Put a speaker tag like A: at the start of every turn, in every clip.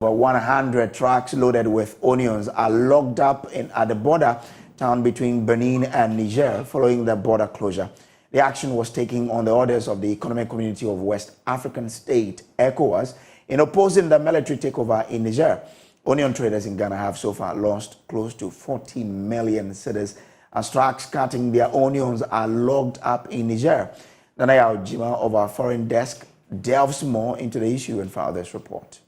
A: Over 100 trucks loaded with onions are locked up at the border town between Benin and Niger following the border closure. The action was taken on the orders of the Economic Community of West African State, ECOWAS, in opposing the military takeover in Niger. Onion traders in Ghana have so far lost close to 40 million cedis as trucks carting their onions are locked up in Niger. Nanaya Ojima of our foreign desk delves more into the issue and filed this report.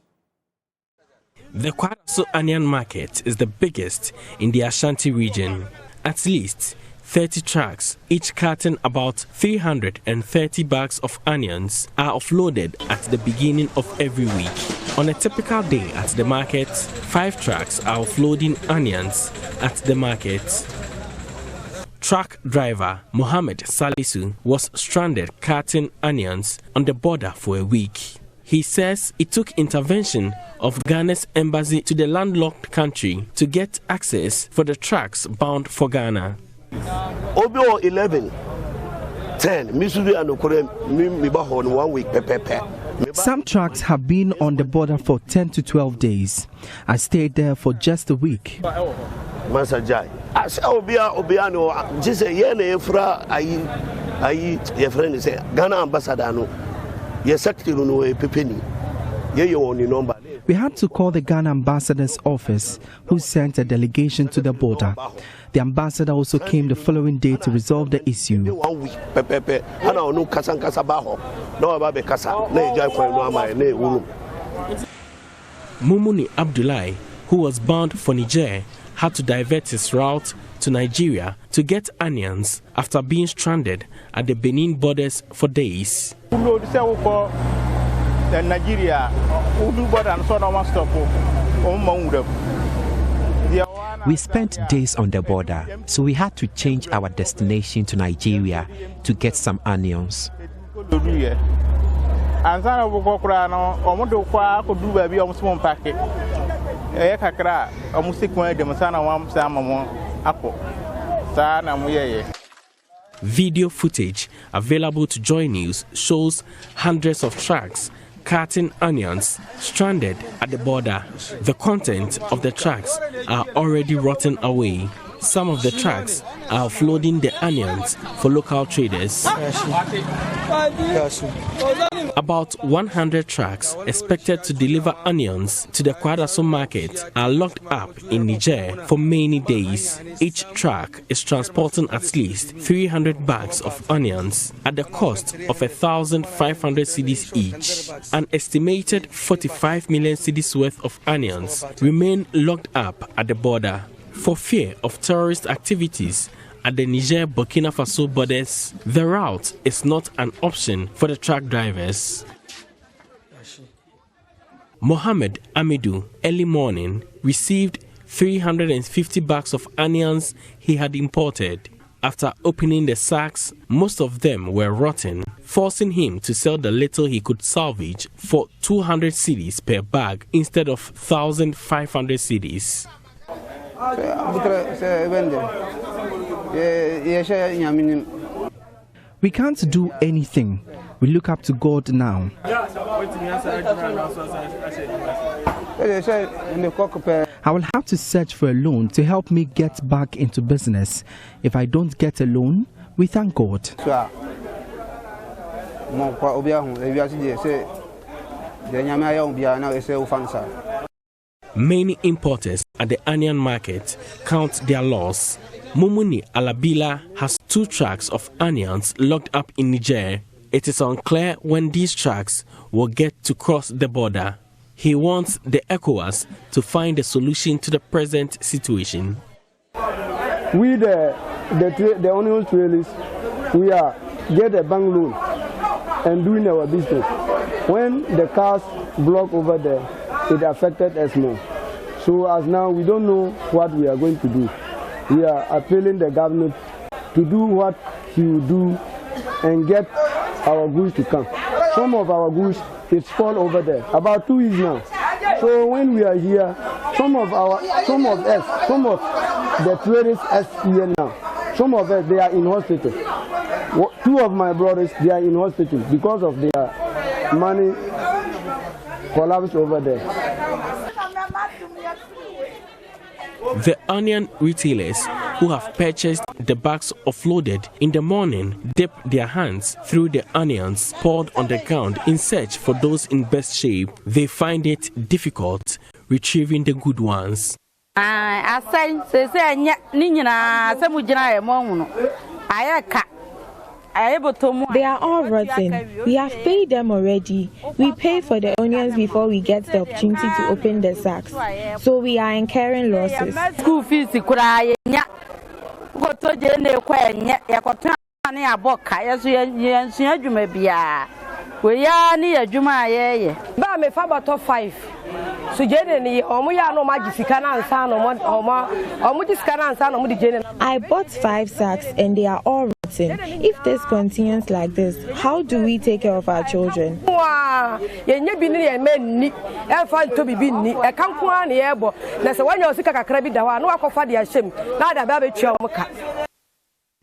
B: The Kwadaso onion market is the biggest in the Ashanti region. At least 30 trucks, each carting about 330 bags of onions, are offloaded at the beginning of every week. On a typical day at the market, 5 trucks are offloading onions at the market. Truck driver Mohammed Salisu was stranded carting onions on the border for a week. He says it took intervention of Ghana's embassy to the landlocked country to get access for the trucks bound for Ghana.
C: Obio 11, 10, Missouri and Okore, 1 week.
D: Some trucks have been on the border for 10 to 12 days. I stayed there for just a week.
C: Masajai. I said, Obiano, just a Yefra, your friend is Ghana ambassador. We had
D: to call the Ghana ambassador's office, who sent a delegation to the border. The ambassador also came the following day to resolve the issue. Mumuni Abdullahi, who was bound for Niger, had to divert his route to Nigeria to get onions after being stranded at the Benin borders for days.
E: We spent days on the border, so we had to change our destination to Nigeria to get some onions.
B: Video footage available to Joy News shows hundreds of trucks carting onions stranded at the border. The content of the trucks are already rotting away. Some of the trucks are offloading the onions for local traders. About 100 trucks expected to deliver onions to the Kwadaso market are locked up in Niger for many days. Each truck is transporting at least 300 bags of onions at the cost of 1,500 cedis each. An estimated 45 million cedis worth of onions remain locked up at the border. For fear of terrorist activities at the Niger-Burkina Faso borders, the route is not an option for the truck drivers. Mohammed Amidou, early morning, received 350 bags of onions he had imported. After opening the sacks, most of them were rotten, forcing him to sell the little he could salvage for 200 cedis per bag instead of 1,500 cedis.
D: We can't do anything. We look up to God now. I will have to search for a loan to help me get back into business. If I don't get a loan, we thank God.
B: Many importers at the onion market count their loss. Mumuni Alabila has 2 trucks of onions locked up in Niger. It is unclear when these trucks will get to cross the border. He wants the ECOWAS to find a solution to the present situation.
F: We, the onion traders, we are get a bank loan and doing our business. When the cars block over there, it affected us more. So as now, we don't know what we are going to do. We are appealing the government to do what he will do and get our goods to come. Some of our goods is fall over there, about 2 weeks now. So when we are here, some of the traders are here now. Some of us, they are in hospital. 2 of my brothers, they are in hospital because of their money collapsed over there.
B: The onion retailers who have purchased the bags offloaded in the morning dip their hands through the onions poured on the ground in search for those in best shape. They find it difficult retrieving the good ones.
G: They are all rotten. We have paid them already. We pay for the onions before we get the opportunity to open the sacks. So we are incurring losses.
H: School fees we are near Juma. Ba me fa bato 5. So jene omo ya no magisika na ansa no omo gisika na ansa no mo di jene.
G: I bought 5 sacks and they are all rotten. If this continues like this, how do we take care of our children?
H: Yenye bi ni men ni e fa nto bibi ni e kan ko an ye bo na se wanya osika kakra bi da ho na wakofa de ahyem na da ba betua omo ka.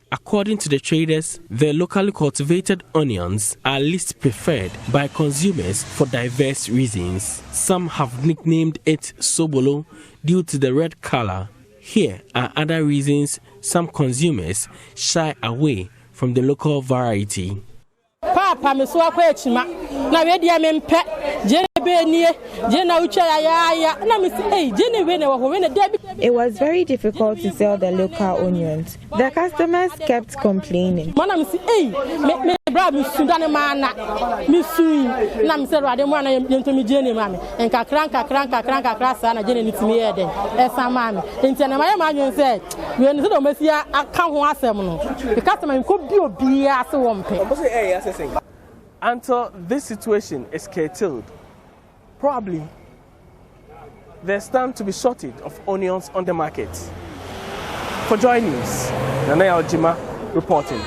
B: According to the traders, the locally cultivated onions are least preferred by consumers for diverse reasons. Some have nicknamed it Sobolo due to the red color. Here are other reasons some consumers shy away from the local variety.
H: Papa me so akwa echima na we dia me mpe je be nie je na uche ya na me say je ne we na wo we na debi.
G: It was very difficult to sell the local onions. The customers kept complaining.
H: Mana me say me bra me sundane mana me sui na me say rade mo na yento me je ne ma me enka kran sa na je ne nitimi ye den e sa ma me enti na ma ye ma nyon say we ni so do mesia aka ho asem no the customer ko bi obi ase wo mpe.
B: Until this situation is curtailed, probably there's time to be shortage of onions on the market. For Joy News, Nana Aljima reporting.